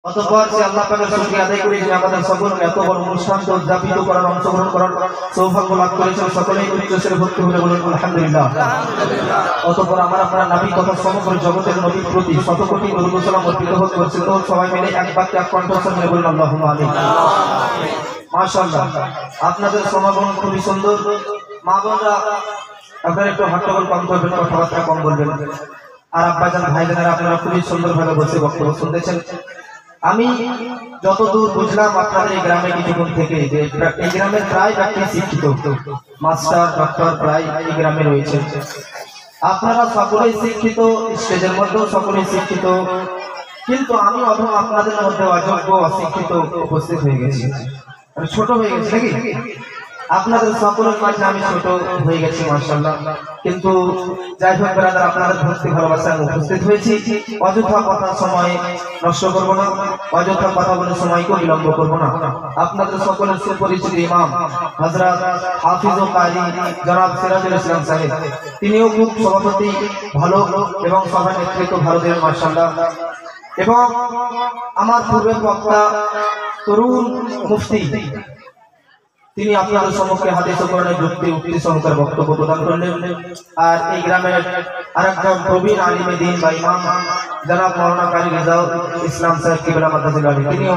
অতঃপর সে আল্লাহ পাকের শুকরিয়া আদায় করে যে আমাদের সকলকে এত বড় অনুষ্ঠানকে উদযাপিত করার অংশগ্রহণ করার সৌভাগ্য লাভ করেছেন, সকলেই উচ্চস্বরে ভক্তি বলে বলুন আলহামদুলিল্লাহ। অতঃপর আপনার নবী তথা সমগ্র জগতের নবীর প্রতি শত কোটি দরুদ ও সালাম অর্পিত হোক। করছেন তো সবাই মিলে এক বাক্যে এক কণ্ঠস্বর মিলে বলুন আল্লাহুম্মা আমিন। মাশাআল্লাহ, আপনাদের সমাগম খুবই সুন্দর। মা বোনরা আপনারা একটু হট্টগোল কম করবেন, কথাবার্তা কম বলবেন। আর আব্বাজান ভাইজানেরা আপনারা খুবই সুন্দরভাবে বসে বক্তব্য শুনতেছেন। আমি যতদূর বুঝলাম আপনাদের এই গ্রামে কিছুক্ষণ থেকে যে এই গ্রামের প্রায় ব্যক্তি শিক্ষিত, মাস্টার ডক্টর প্রায় এই গ্রামে রয়েছে। আপনারা সকলেই শিক্ষিত, স্টেজের মধ্যেও সকলেই শিক্ষিত, কিন্তু আমি অথবা আপনাদের মধ্যে অযোগ্য অশিক্ষিত উপস্থিত হয়ে গেছি, ছোট হয়ে গেছি নাকি? আপনাদের সকলের মাঝে আমি ছোট হয়ে গেছি মাশাআল্লাহ। কিন্তু যাই হোক ব্রাদার, আপনাদের ভক্তি ভালোবাসায় উপস্থিত হয়েছি। অযথা কথা সময় নষ্ট করব না, অযথা কথা বলে সময়কে বিলম্ব করব না। আপনাদের সকলের সুপরিচিত ইমাম হযরত হাফিজ ও কারি জনাব সিরাজুল ইসলাম সাহেব, তিনিও খুব সভাপতি ভালো এবং সভা নেতৃত্ব ভালো দেন মাশাআল্লাহ। এবং আমার পূর্বের বক্তা তরুণ মুফতি, তিনি আপনাদের সম্মুখে হাদিস ও কোরআনের যুক্তি উক্তি সহকারে বক্তব্য প্রদান করলেন। আর এই গ্রামের আরেকজন প্রবীণ আলিমে দ্বীন বা ইমাম জনাব মাওলানা কারি রিজাউল ইসলাম সাহেব কিবলা মাদ্রাসা আলী, তিনিও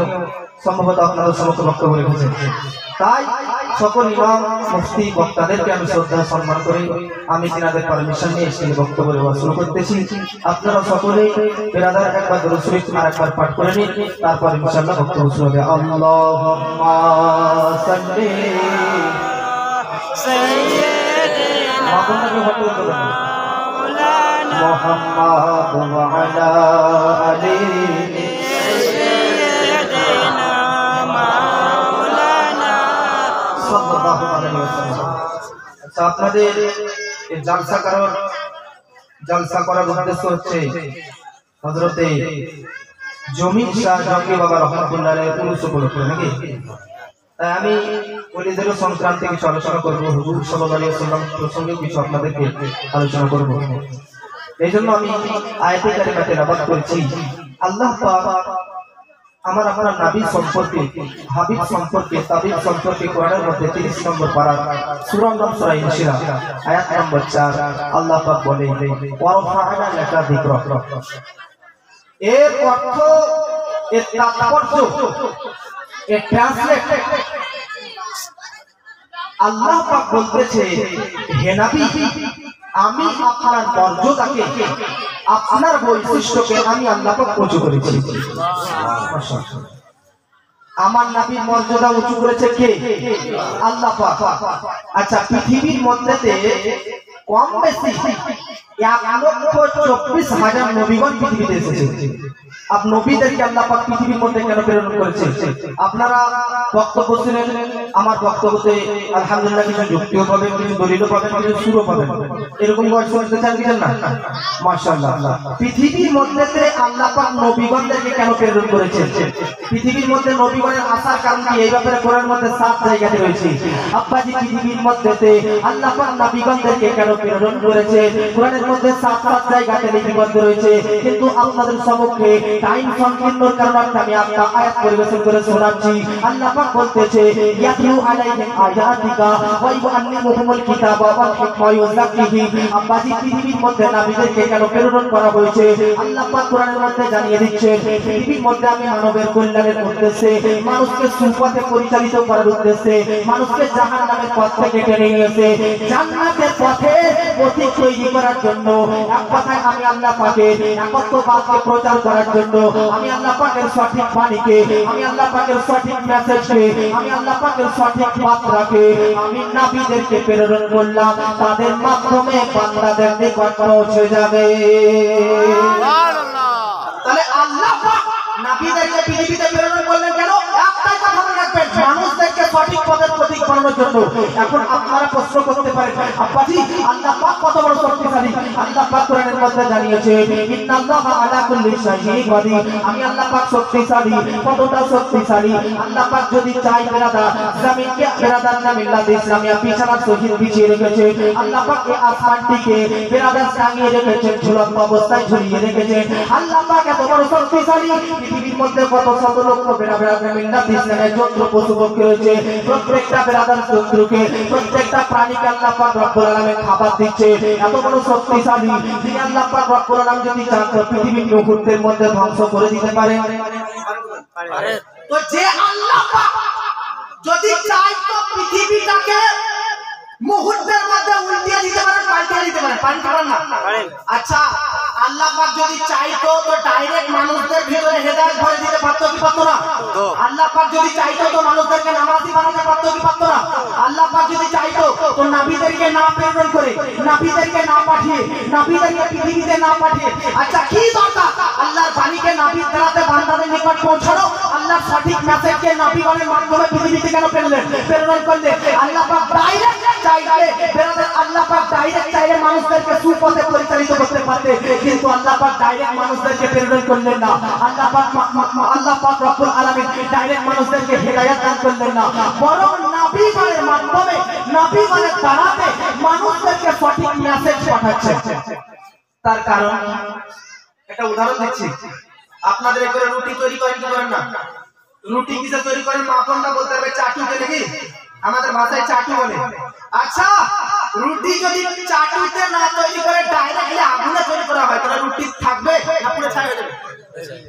সম্ভবত আপনাদের সম্মুখে বক্তব্য রেখেছেন। তাই সকল ইমাম মুফতি বক্তাদেরকে আমি শ্রদ্ধা সম্মান করে আমি তিনাদের পারমিশন নিয়ে এসে বক্তব্য দেওয়া শুরু করতেছি। আপনারা সকলেই বিরাদার একবার দরুদ শরীফ আর একবার পাঠ করে নিন, তারপর ইনশাআল্লাহ বক্তব্য শুরু হবে। আল্লাহুম্মা সাল্লি সাইয়্যিদিনা মুহাম্মাদ ওয়া আলা আলি আপনাদের জলসা করার উদ্দেশ্য হচ্ছে হযরতে জমির শাহ জঙ্গি বাবা রহমাতুল্লাহ আলাইহির উরুস উপলক্ষে নাকি? তাই আমি ওলিদের সংক্রান্তি কিছু আলোচনা করব, হুজুর সাল্লাল্লাহু আলাইহি ওয়াসাল্লাম প্রসঙ্গে কিছু আপনাদেরকে আলোচনা করব। এই জন্য আমি আয়াতে কারিমা তেলাওয়াত করেছি। আল্লাহ পাক আমার আপনার নবী সম্পর্কে, হাবিব সম্পর্কে, তাবিব সম্পর্কে কোরআনের মধ্যে 30 নম্বর পারা সূরা সূরা ইনশিরাহ আয়াত নম্বর 4 আল্লাহ পাক বলেন ওয়া রাফা'না লাকা যিকরাক। এর অর্থ, এর তাৎপর্য, এর ট্রান্সলেট আল্লাহ পাক বলতেছে, হে নবী, আমি আপনার মর্যাদাকে, আপনার বৈশিষ্ট্যকে আমি আল্লাহ পাক উঁচু করেছি। আমার নবীর মর্যাদা উঁচু করেছে কে? আল্লাহ পাক। আচ্ছা, পৃথিবীর মধ্যে কম বেশি 1,24,000 নবীগণ পৃথিবীতে এসেছে। আর নবীদেরকে আল্লাহ পাক পৃথিবীর মধ্যে কেন প্রেরণ করেছে? আপনারা বক্তব্য শুনেন, আমার বক্তব্যতে আলহামদুলিল্লাহ কিছু যুক্তিও পাবেন, কিছু দলিলও পাবেন, কিছু সুরও পাবেন। এরকম গল্প শুনতে চান কিনা? না, মাশাআল্লাহ। পৃথিবীর মধ্যে আল্লাহ পাক নবীগণদেরকে কেন প্রেরণ করেছেন? পৃথিবীর মধ্যে নবীগণের আসার কারণ কি? এই ব্যাপারে কোরআনের মধ্যে 7 জায়গাতে রয়েছে। আব্বাজি, পৃথিবীর মধ্যে আল্লাহ পাক নবীগণদেরকে কেন প্রেরণ করেছে? কোরআনের মধ্যে 7 জায়গাতে লিপিবদ্ধ রয়েছে। কিন্তু আপনাদের সম্মুখে টাইম সংকীর্ণর কারণে আমি একটা আয়াত পরিবেশন করে শোনাচ্ছি। আল্লাহ পাক বলতেছে, ইয়াতলু আলাইহিম আয়াতিকা ওয়া ইউআল্লিমুহুমুল কিতাবা ওয়াল হিকমা ওয়া ইউযাক্কিহিম। আব্বাজি, পৃথিবীর মধ্যে নবীদেরকে কেন প্রেরণ করা হয়েছে? আল্লাহ পাক কোরআনের মধ্যে জানিয়ে দিচ্ছেন, পৃথিবীর মধ্যে আমি মানবের কল্যাণের উদ্দেশ্যে, মানুষকে সুপথে পরিচালিত করার উদ্দেশ্যে, মানুষকে জাহান্নামের পথ থেকে টেনে নিয়ে এসে জান্নাতের পথে পথিক তৈরি করার জন্য, এক কথায় আমি আল্লাহ পাকের একত্ববাদকে প্রচার করার জন্য, আমি আল্লাহ পাকের সঠিক বাণীকে, আমি আল্লাহ পাকের সঠিক মেসেজকে, আমি আল্লাহ পাকের সঠিক বার্তাকে আমি নবীদেরকে প্রেরণ করলাম। তাদের মাধ্যমে বান্দাদের নিকট পৌঁছে যাবে। তাহলে আল্লাহ পাক নবীদেরকে পৃথিবীতে প্রেরণ করলেন কেন? একটাই কথা মনে রাখবেন, মানুষদেরকে সঠিক পথের প্রতীক বানানোর জন্য। এখন আপনার আপনারা প্রশ্ন করতে পারেন আব্বাজি আল্লাহ পাক কত বড় শক্তিশালী। আল্লাহ পাক কোরআনের মধ্যে জানিয়েছে ইন্নাল্লাহা আলা কুল্লি শাইইন কাদির। আমি আল্লাহ পাক শক্তিশালী। কতটা শক্তিশালী? আল্লাহ পাক যদি চাই বেরাদার জমিনকে বেরাদার না মিল্লাত ইসলামিয়া বিছানা সহিত বিছিয়ে রেখেছে। আল্লাহ পাক এই আসমানটিকে বেরাদার টাঙিয়ে রেখেছে, ঝুলন্ত অবস্থায় ঝুলিয়ে রেখেছে। আল্লাহ পাক এত বড় শক্তিশালী। পৃথিবীর মধ্যে কত শত লক্ষ বেরাদার মিল্লাত ইসলামের যন্ত্র পশু পক্ষী রয়েছে। প্রত্যেকটা বেরাদার শত্রুকে প্রত্যেকটা প্রাণীকে আল্লাহ পাক রব্বুল আলামিন খাবার দিচ্ছে। এত বড় শক্তিশালী যিনি আল্লাহ পাক রব্বুল আলামিন যদি চান তো পৃথিবীর মুহূর্তের মধ্যে ধ্বংস করে দিতে পারেন। তো যে আল্লাহ পাক যদি চাই তো পৃথিবীটাকে মুহূর্তের মধ্যে উল্টিয়ে দিতে পারেন, পাল্টিয়ে দিতে পারেন, পারেন না? আচ্ছা আল্লাহ পাক যদি চাইতো তো ডাইরেক্ট মানুষদের ভিতরে হেদায়েত ভরে দিতে পারতো কি পারতো না? আল্লাহ পাক যদি চাইতো তো মানুষদেরকে নামাজি বানাতে পারতো কি পারতো না? আল্লাহ পাক যদি চাইতো তো নবীদেরকে না প্রেরণ করে, নবীদেরকে না পাঠিয়ে, নবীদেরকে পৃথিবীতে না পাঠিয়ে, আচ্ছা কি দরকার আল্লাহর বাণীকে নবীর দ্বারাতে বান্দাদের নিকট পৌঁছানো? আল্লাহর সঠিক মেসেজকে নবীগণের মাধ্যমে পৃথিবীতে কেন প্রেরণ করলে? আল্লাহ পাক ডাইরেক্ট চাইলে বেরাদার আল্লাহ পাক ডাইরেক্ট চাইলে মানুষদেরকে সুপথে পরিচালিত করতে পারতে, কিন্তু আল্লাহ পাক ডাইরেক্ট মানুষদেরকে প্রেরণ করলেন না। আল্লাহ পাক রব্বুল আলামিন ডাইরেক্ট মানুষদেরকে হেদায়েত দান করলেন না, বরং নবীগণের মাধ্যমে নবীগণের দ্বারাতে মানুষদেরকে সঠিক মেসেজ পাঠাচ্ছেন। তার কারণ একটা উদাহরণ দিচ্ছি। আপনাদের এখানে রুটি তৈরি করেন কি করেন না? রুটি কিসে তৈরি করেন? মাখনটা বলতে হবে চাটুতে, নাকি আমাদের ভাষায় চাটু বলে। আচ্ছা রুটি যদি চাটুতে না তৈরি করে ডাইরেক্টলি আগুনে তৈরি করা হয় তাহলে রুটি থাকবে না পুরো ছাই হয়ে যাবে?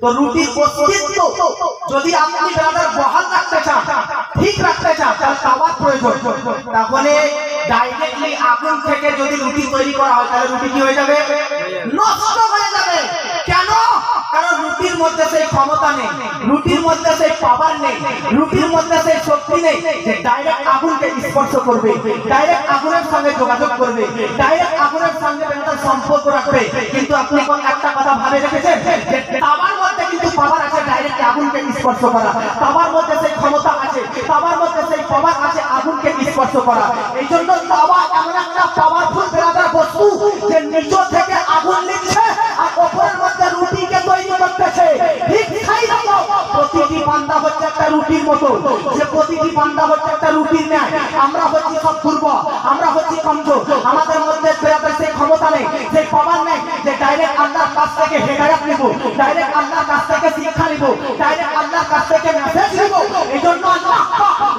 তো রুটির অস্তিত্ব যদি আপনি বেরাদার বহাল রাখতে চান, ঠিক রাখতে চান, তাহলে তাওয়ার প্রয়োজন। তাহলে ডাইরেক্টলি আগুন থেকে যদি রুটি তৈরি করা হয় তাহলে রুটি কি হয়ে যাবে? নষ্ট হয়ে যাবে। কেন? কারণ রুটির মধ্যে সেই ক্ষমতা নেই, রুটির মধ্যে সেই পাওয়ার নেই, রুটির মধ্যে সেই শক্তি নেই যে ডাইরেক্ট আগুনকে স্পর্শ করবে, ডাইরেক্ট আগুনের সঙ্গে যোগাযোগ করবে, ডাইরেক্ট আগুনের সঙ্গে বেরাদার সম্পর্ক রাখবে। কিন্তু আপনি কোন একটা কথা ভাবে রেখেছেন যে তাওয়ার মধ্যে কিন্তু পাওয়ার আছে ডাইরেক্ট আগুনকে স্পর্শ করা, তাওয়ার মধ্যে সেই ক্ষমতা আছে, তাওয়ার মধ্যে সেই পাওয়ার আছে আগুনকে স্পর্শ করা। এই জন্য তাওয়া এমন একটা পাওয়ারফুল বেরাদার বস্তু যে নিচ থেকে আগুন নিচ্ছে আর উপরের মধ্যে রুটিকে তৈরি করতেছে। ঠিক তাই দেখো প্রতিটি বান্দা হচ্ছে একটা রুটির মতো, যে প্রতিটি বান্দা হচ্ছে একটা রুটির ন্যায়। আমরা হচ্ছি সব দুর্বল, আমরা হচ্ছি কমজোর, আমাদের মধ্যে বেরাদার সেই ক্ষমতা নেই, সেই পাওয়ার নেই যে ডাইরেক্ট আল্লাহর কাছ থেকে হেদায়েত নিব, ডাইরেক্ট আল্লাহর কাছ থেকে শিক্ষা নিব, ডাইরেক্ট আল্লাহর কাছ থেকে মেসেজ নিব। এই জন্য আল্লাহ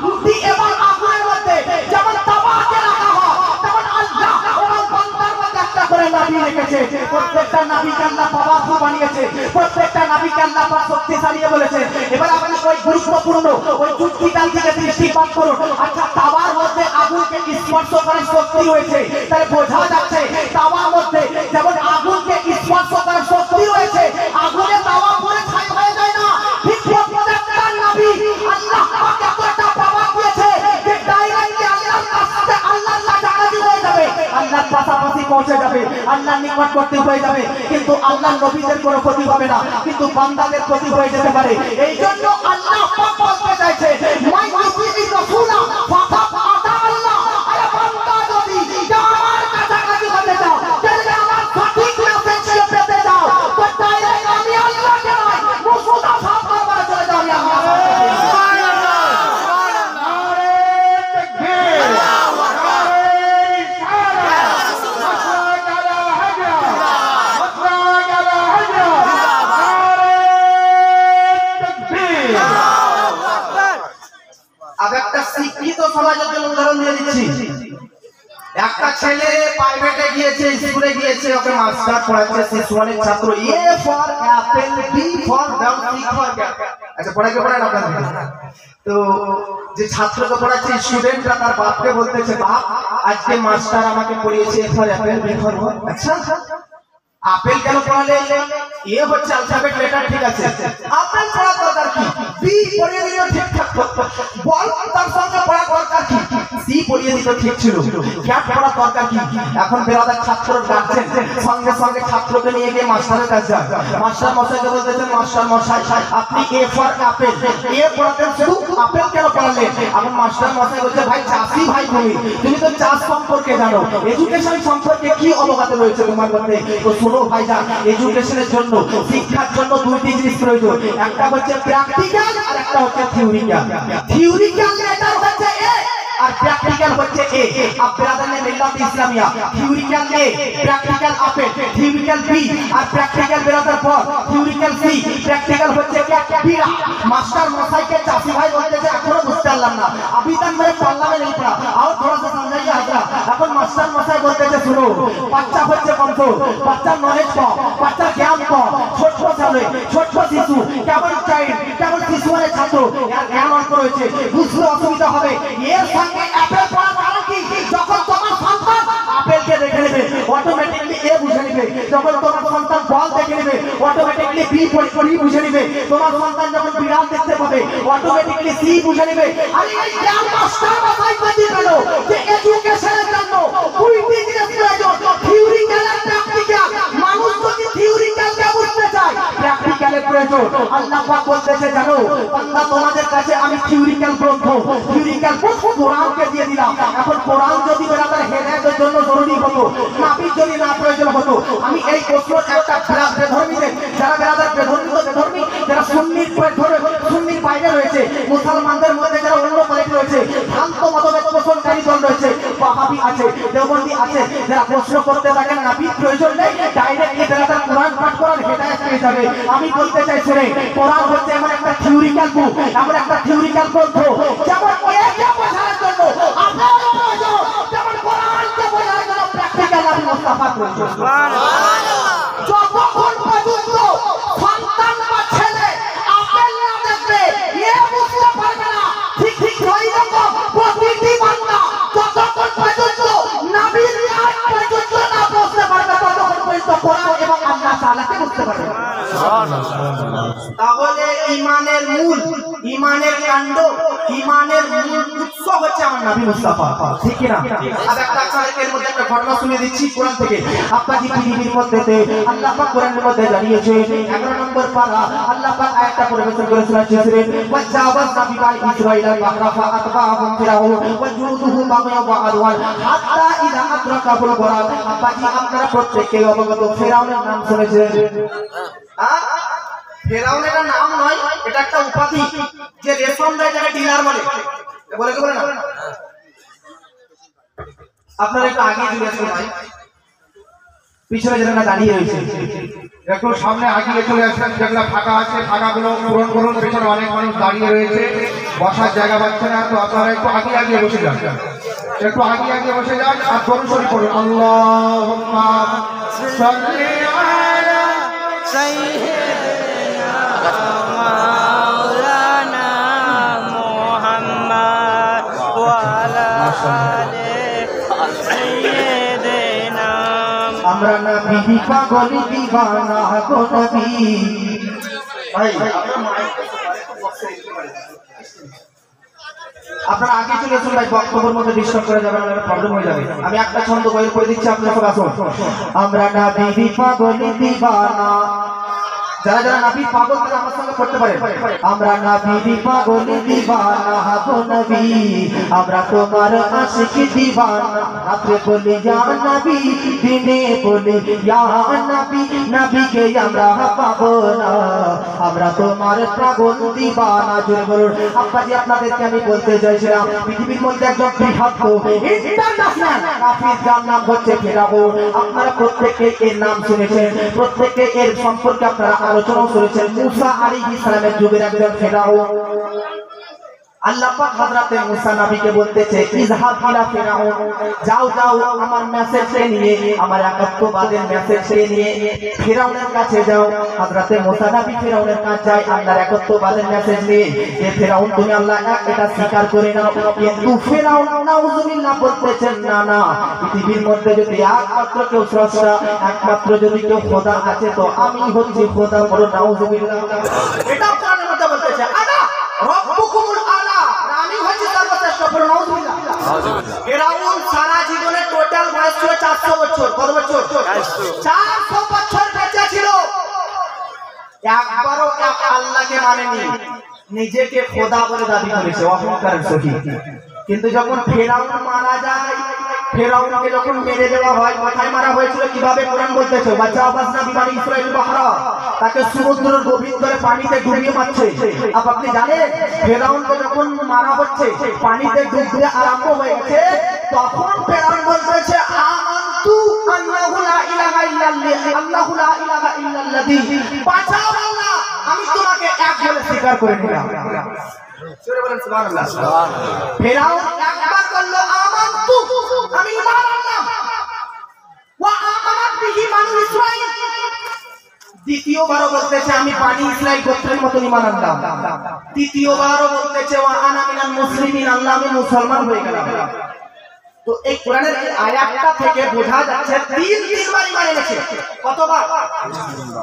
রুটি এবং আগুনের মধ্যে যেমন তাওয়াকে রাখা হয় তেমন আল্লাহ এবং বান্দার মধ্যে একটা করে নবী রেখেছে। প্রত্যেকটা নবীকে আল্লাহ পাওয়ারফুল বানিয়েছে, প্রত্যেকটা নবীকে আল্লাহ পাক শক্তিশালী বলেছে। এবার আপনি ওই গুরুত্বপূর্ণ ওই যুক্তিটার দিকে দৃষ্টিপাত করুন। আচ্ছা তাওয়ার মধ্যে আগুনকে স্পর্শ করার শক্তি রয়েছে, তাহলে বোঝা যাচ্ছে তাওয়ার মধ্যে যেমন আগুনকে স্পর্শ করার শক্তি রয়েছে, আগুনে তাওয়া পুরো ছাই হয়ে যায় না। ঠিক প্রত্যেকটা নবী আল্লাহ পাক এতটা পাওয়ার দিয়েছে যে ডাইরেক্টলি আল্লাহর কাছে আল্লাহর কাছাকাছি হয়ে যাবে, আল্লাহর পাশাপাশি পৌঁছে যাবে, আল্লাহর নিকটবর্তী হয়ে যাবে। কিন্তু আল্লাহর নবীদের কোনো ক্ষতি হবে না, কিন্তু বান্দাদের ক্ষতি হয়ে যেতে পারে। এই জন্য আল্লাহ পাক বলতে চাইছে মাই ইউতি রাসূলা ফাকাত আতা আল্লাহ। আরে বান্দা যদি আমার কাছাকাছি হতে চাও, তাহলে আমার সঠিক মেসেজ পেতে চাও, তো ডাইরেক্ট আমি আল্লাহকে নয় মুসুদা সাফ করে চলে যাও। अब একটা শিক্ষিত সমাজের জন্য উদাহরণ দিয়ে দিচ্ছি। একটা ছেলে প্রাইভেটে গিয়েছে, স্কুলে গিয়েছে, ওকে মাস্টার পড়াচ্ছে, শিশুমানের ছাত্র, A for apple, B for ball, C for cat. আচ্ছা পড়াকে পড়ান আপনাদের। তো যে ছাত্রকে পড়াচ্ছে স্টুডেন্টরা তার বাপকে বলতেছে, বাপ আজকে মাস্টার আমাকে পড়িয়েছে A for apple, B for ball. আচ্ছা আপেল কেন পড়ালে? এ হচ্ছে অ্যালফাবেট লেটার, ঠিক আছে, আপেল পড়ার দরকার কি? বি পড়িয়ে দিলেও ঠিক থাকতো, বল তার সঙ্গে পড়ার দরকার কি? সি পড়িয়ে দিত ঠিক ছিল, ক্যাপ পড়া দরকার কি? এখন বেরাদার ছাত্র ডাকছেন, সঙ্গে সঙ্গে ছাত্রকে নিয়ে গিয়ে মাস্টারের কাছে যায়। মাস্টার মশাইকে বলতেছেন, মাস্টার মশাই আপনি এ ফর আপেল, এ পড়াতেন শুধু আপেল কেন পড়ালেন? এখন মাস্টার মশাই বলছে, ভাই চাষি ভাই তুমি তো চাষ সম্পর্কে জানো, এডুকেশন সম্পর্কে কি অবগত রয়েছে তোমার মধ্যে? তো শোনো ভাইজান, এডুকেশনের জন্য, শিক্ষার জন্য দুইটি জিনিস প্রয়োজন, একটা হচ্ছে প্র্যাকটিক্যাল আর একটা হচ্ছে থিওরিক্যাল। থিওরিক্যাল এটা হচ্ছে এ আর প্র্যাকটিক্যাল হচ্ছে এ। আপনারা জানেন মিল্লাত ইসলামিয়া থিওরিক্যাল এ, প্র্যাকটিক্যাল আপেল, থিওরিক্যাল বি আর প্র্যাকটিক্যাল বেরাদার পর থিওরিক্যাল সি, প্র্যাকটিক্যাল হচ্ছে বিরা। মাস্টার মশাইকে চাষি ভাই বলতেছে এখনো বুঝতে পারলাম না, अभी तक मेरे पल्ला में नहीं पड़ा, और थोड़ा सा समझाइए हाजरा। এখন মাস্টার মশাই বলতেছে শুনো, বাচ্চা হচ্ছে কমজোর, বাচ্চার নলেজ কম, বাচ্চার জ্ঞান কম, ছোট ছেলে, ছোট শিশু, কেবল চাইল্ড, কেবল শিশু মানে ছাত্র, এর জ্ঞান অল্প রয়েছে, বুঝতে অসুবিধা হবে। এর সঙ্গে অ্যাপেল পড়ার কারণ কি? যখন তোমার সন্তান আপেলকে দেখে নেবে অটোমেটিকলি এ বুঝে নেবে, যখন তোমার সন্তান বল দেখে নেবে অটোমেটিকলি বি পড়ি বুঝে নেবে, তোমার সন্তান যখন বিড়াল দেখতে পাবে অটোমেটিকলি সি বুঝে নেবে। আরে এই জ্ঞান মাস্টার মশাই বুঝিয়ে পেল যে এডুকেশনের জন্য দুইটি জিনিস প্রয়োজন, থিওরিক্যাল আর প্র্যাকটিক্যাল। মানুষ যদি থিওরিক্যালকে বুঝতে চায় প্র্যাকটিক্যালের প্রয়োজন। আল্লাহ পাক বলতেছে জানো বান্দা তোমাদের কাছে আমি থিওরিক্যাল গ্রন্থ, থিওরিক্যাল কোরআনকে দিয়ে দিলাম। এখন কোরআন যদি বেরাদার হেদায়েতের জন্য জরুরি হতো, নাবির যদি না প্রয়োজন হতো, আমি এই প্রশ্ন একটা বেধর্মীদের, যারা বেরাদার বেধর্মী, যারা সুন্নির বাইরে রয়েছে, মুসলমানদের মধ্যে যারা অন্য পার্টি রয়েছে, ভ্রান্ত মতভেদ পোষণকারী দল রয়েছে, ওয়াহাবি আছে, দেওবন্দি আছে, যারা প্রশ্ন করতে থাকেন নাবির প্রয়োজন নেই, ডাইরেক্টলি বেরাদার কোরআন পাঠ করার হেদায়েত পেয়ে যাবে। আমি বলতে চাই শুনে, কোরআন হচ্ছে এমন একটা থিওরিক্যাল বুক, এমন একটা থিওরিক্যাল গ্রন্থ, যেমন একে বোঝার জন্য আপনার প্রয়োজন, যেমন কোরআনকে বোঝার জন্য প্র্যাকটিক্যাল নবী মুস্তাফা প্রয়োজন। যতক্ষণ পর্যন্ত সন্তান বা ছেলে আপেল না দেখবে এ বুঝতে পারবে না, ঠিক ওই রকম প্রতিটি বান্দা যতক্ষণ পর্যন্ত নবীর কাজ পর্যন্ত না বুঝতে পারবে ততক্ষণ পর্যন্ত কোরআন এবং আল্লাহ তাআলাকে বুঝতে পারবে না। তাহলে ঈমানের মূল, ঈমানের কাণ্ড, ঈমানের মূল উৎস হচ্ছে আমার নবী মুস্তাফা, ঠিক কি না? আর একটা আয়াতের মধ্যে একটা ঘটনা শুনিয়ে দিচ্ছি কোরআন থেকে। আপনাদের পৃথিবীর মধ্যে আল্লাহ পাক কোরআনের মধ্যে জানিয়েছে 11 নম্বর পারা আল্লাহ পাক আয়াতটা পরিবেশন করে সূরা জিসরে ওয়াজাওয়াজ নবী বানি ইসরাঈল বাহরা আতবাহুম ফিরাউন ওয়াজুদুহু বাগয়া ওয়া আদওয়ান হাত্তা ইযা আদরাকাহুল গরাক। আপনারা প্রত্যেককে অবগত ফিরাউনের নাম শুনেছেন? ফেরাউনের নাম নয়, এটা একটা উপাধি, যে রেশম দেয় যাকে ডিলার বলে, বলে কি বলে না? আপনারা একটু আগে চলে আসুন ভাই, পিছনে যেটা দাঁড়িয়ে রয়েছে একটু সামনে আগিয়ে চলে আসবেন, যেগুলো ফাঁকা আছে ফাঁকাগুলো পূরণ করুন। পেছনে অনেক মানুষ দাঁড়িয়ে রয়েছে, বসার জায়গা পাচ্ছে না, তো আপনারা একটু আগে বসে যান, একটু আগে বসে যান আর দরুদ শরীফ পড়ুন। আল্লাহুম্মা সাল্লি আলা সাইয়্যিদিনা মাওলানা মুহাম্মদ ওয়া আলা আলি সাইয়্যিদিনা। আমরা নবী পাগল দিওয়ানা গো নবী। ভাই আপনারা আগে চলে আসুন ভাই, বক্তব্যের মধ্যে ডিস্টার্ব করে যাবেন, প্রবলেম হয়ে যাবে। আমি একটা ছন্দ বইয়ের করে দিচ্ছি, আপনারা সব আসুন। আমরা নবী পাগল দিওয়ানা, যারা যারা নবী পাগল তারা আমার সঙ্গে পড়তে পারে। আমরা নবী পাগল দিওয়ানা গো নবী, আমরা তোমার আশিক দিওয়ানা। আপনি বলি ইয়া নবী, দিনে বলি ইয়া নবী, নবীকে আমরা পাবো না, আমরা তোমার পাগল দিওয়ানা। জোরে বলুন। আব্বাজি আপনাদেরকে আমি বলতে চাইছিলাম, পৃথিবীর মধ্যে একজন বিখ্যাত ইন্টারন্যাশনাল কাফির, যার নাম হচ্ছে ফেরাউন। আপনারা প্রত্যেকে এর নাম শুনেছেন, প্রত্যেকে এর সম্পর্কে আপনারা আলোচনা করেছেন। মুসা আলাইহিস সালামের যুগের একজন ফেরাউন। আল্লাহ পাক হযরতে মুসা নবীকে বলতেছে ইযহাব ইলা ফিরাউন, যাও আমার মেসেজ নিয়ে, আমার একাত্মবাদের মেসেজ নিয়ে ফিরাউনের কাছে যাও। হযরতে মুসা নবী ফিরাউনের কাছে যায় আল্লাহর একাত্মবাদের মেসেজ নিয়ে, যে ফিরাউন তুমি আল্লাহ এক এটা স্বীকার করে নাও। কিন্তু ফিরাউন নাউযুবিল্লাহ বলতেছেন না, পৃথিবীর মধ্যে যদি একমাত্র কেউ স্রষ্টা, একমাত্র যদি কেউ খোদা আছে তো আমি হচ্ছি খোদা। বলো নাউযুবিল্লাহ। এটা কোরআনের মধ্যে বলতেছে আনা রব্বুকুমুল আলা, আমি হচ্ছি সর্বশ্রেষ্ঠ। বলো নাউযুবিল্লাহ। বছর, কত বছর? 400 বছর বেঁচে ছিল, একবারও এক আল্লাহকে মানেনি, নিজেকে খোদা বলে দাবি করেছে অহংকারের সহিত। কিন্তু যখন ফেরাউন মারা যায়, ফেরাউনকে যখন মেরে দেওয়া হয়, কোথায় মারা হয়েছিল কিভাবে কোরআন বলতেছে, বাঁচাও বাসনা বিমানি ইসরাইল বাহরা, তাকে সমুদ্রের গভীর করে পানিতে ডুবিয়ে মারছে। আপনি জানেন ফেরাউনকে যখন মারা হচ্ছে, পানিতে ডুবতে আরম্ভ হয়েছে, তখন ফেরাউন বলতেছে আমানতু আন্নাহু লা ইলাহা ইল্লাল্লাহ, আল্লাহু লা ইলাহা ইল্লাল্লাযী, বাঁচাও আল্লাহ, আমি তোমাকে এক বলে স্বীকার করে নিলাম। জোরে বলেন সুবহানাল্লাহ। ফেরাউন একবার বলল আমানতু, আমি ঈমান আনলাম, ওয়া আমানাত বিহি বানু ইসরাঈল, দ্বিতীয়বারও বলতেছে আমি বানি ইসরাঈল গোত্রের মত ঈমান আনলাম, তৃতীয়বারও বলতেছে ওয়া আনা মিনাল মুসলিমিন, আল্লাহ আমি মুসলমান হয়ে গেলাম। তো এই কোরআনের আয়াতটা থেকে বোঝা যাচ্ছে তিনবার ঈমান এনেছে। কতবার?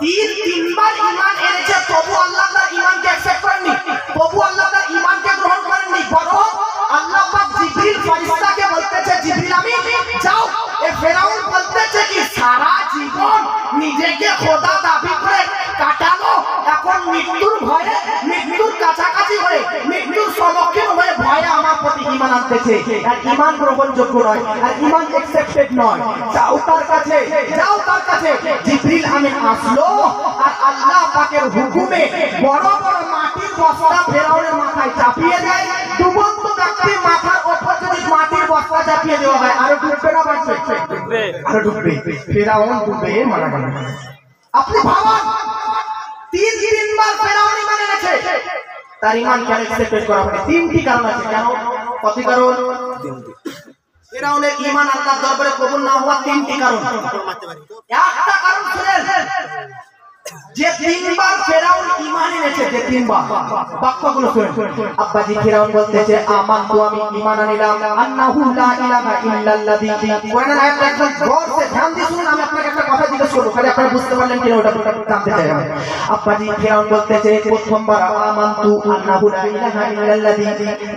তিনবার ঈমান এনেছে, তবু আল্লাহ তার ঈমানকে অ্যাকসেপ্ট করেননি, তবু আল্লাহ তার ঈমানকে গ্রহণ করেননি, বরং আল্লাহ পাক জিবরিল ফেরেশতাকে বলতেছে জিবরিল আমি যাও, এই ফেরাউন বলতেছে কি সারা জীবন নিজেকে খোদা দাবি করে কাটানো, এখন মৃত্যুর ভয়ে, মৃত্যুর কাছাকাছি হয়ে, মৃত্যুর সম্মুখীন হয়ে ভয়ে আমার প্রতি ঈমান আনতেছে, আর ঈমান গ্রহণযোগ্য নয়, আর ঈমান অ্যাকসেপ্টেড নয়। যাও তার কাছে, যাও তার কাছে। জিবরিল আমিন আসলো, আর আল্লাহ পাকের হুকুমে বড় বড় মাটির বস্তা ফেরাউনের মাথায় চাপিয়ে দেয়। ডুবন্ত ব্যক্তির মাথার উপর যদি মাটির বস্তা চাপিয়ে দেওয়া হয়, আরো ডুববে না বাঁচবে? আরো ডুববে। ফেরাউন ডুবে মারা গেল। আপনি ভাবুন, তিনবার ফেরাউন ঈমান এনেছে, তার ঈমান কেন অ্যাকসেপ্টেড করা হয়নি? তিনটি কারণ আছে। কেন? কত কারণ? ফেরাউনের ঈমান আল্লাহর দরবারে কবুল না হওয়ার তিনটি কারণ। একটা কারণ শুনেন, যে তিনবার ফেরাউন ঈমান এনেছে, যে তিনবার, বাক্যগুলো শুনেন। আব্বাজি ফেরাউন বলতেছে আমানতু, আমি ঈমান আনলাম, আন্নাহু লা ইলাহা ইল্লাল্লাযী, কোরআনের আয়াতটা একদম গৌর করে ধ্যান দিয়ে শুনুন। আমি আপনাকে একটা কথা জিজ্ঞেস করব, খালি আপনারা বুঝতে পারলেন কিনা ওটা জানতে চাই আমি। আব্বাজি ফেরাউন বলতেছে প্রথমবার আমানতু আন্নাহু লা ইলাহা ইল্লাল্লাযী,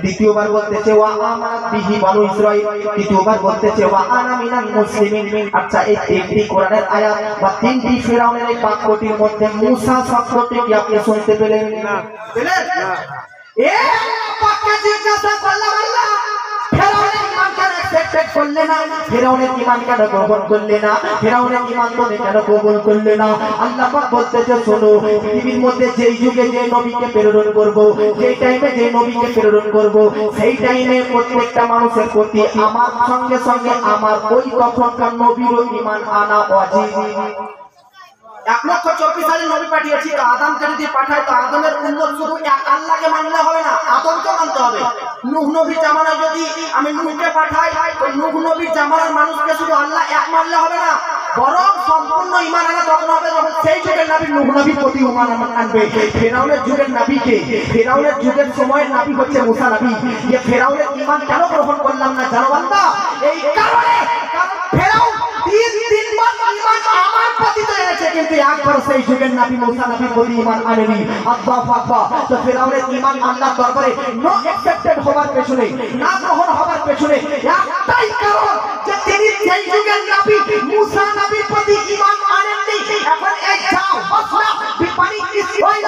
দ্বিতীয়বার বলতেছে ওয়া আমানাত বিহি বানু ইসরাঈল, তৃতীয়বার বলতেছে ওয়া আনা মিনাল মুসলিমিন। আচ্ছা, এই তিনটি কোরআনের আয়াত বা তিনটি ফেরাউনের এই বাক্যটির মধ্যে মুসা শব্দটি কি আপনি শুনতে পেলেন? না পেলেন না। এ আল্লাহ পাককে জিজ্ঞাসা করলাম, আল্লাহ ফেরাউনের ঈমান কেন অ্যাকসেপ্ট করলে না? ফেরাউনের ঈমান কেন গ্রহণ করলে না? ফেরাউনের ঈমান তুমি কেন কবুল করলে না? আল্লাহ পাক বলতেছে শোনো, পৃথিবীর মধ্যে যেই যুগে যে নবীকে প্রেরণ করব, যেই টাইমে যে নবীকে প্রেরণ করব, সেই টাইমে প্রত্যেকটা মানুষের প্রতি আমার সঙ্গে সঙ্গে আমার ওই তখনকার নবীরও ঈমান আনা ওয়াজিব। 1,24,000 সালের নবী পাঠিয়েছি, তো আদমকে যদি পাঠায়, তো আদমের উম্মত শুধু এক আল্লাহকে মানলে হবে না, আদমকে মানতে হবে। নূহ নবীর জামানায় যদি আমি নূহকে পাঠাই, তো নূহ নবীর জামানার মানুষকে শুধু আল্লাহ এক মানলে হবে না, বরং সম্পূর্ণ ঈমান আনা তখন হবে যখন সেই যুগের নবী নূহ নবীর প্রতি ঈমান আনবে। ফেরাউনের যুগের নবীকে, ফেরাউনের যুগের সময়ের নবী হচ্ছে মুসা নবী। যে ফেরাউনের ঈমান কেন গ্রহণ করলাম না জানো বান্দা? এই কারণে, কারণ ফেরাউন তিনবার ঈমান আমার প্রতি তো এনেছে, কিন্তু একবার সেই যুগের নবী মুসা নবীর প্রতি ঈমান আনেনি। আল্লাহু আকবার। তো ফেরাউনের ঈমান আল্লাহর দরবারে নো অ্যাকসেপ্টেড হওয়ার পেছনে, না গ্রহণ হওয়ার পেছনে একটাই কারণ, যে তিনি সেই যুগের নবী মুসা নবীর প্রতি ঈমান আনেননি। এখন এই যাও আসলা বিপানি ইসরাঈল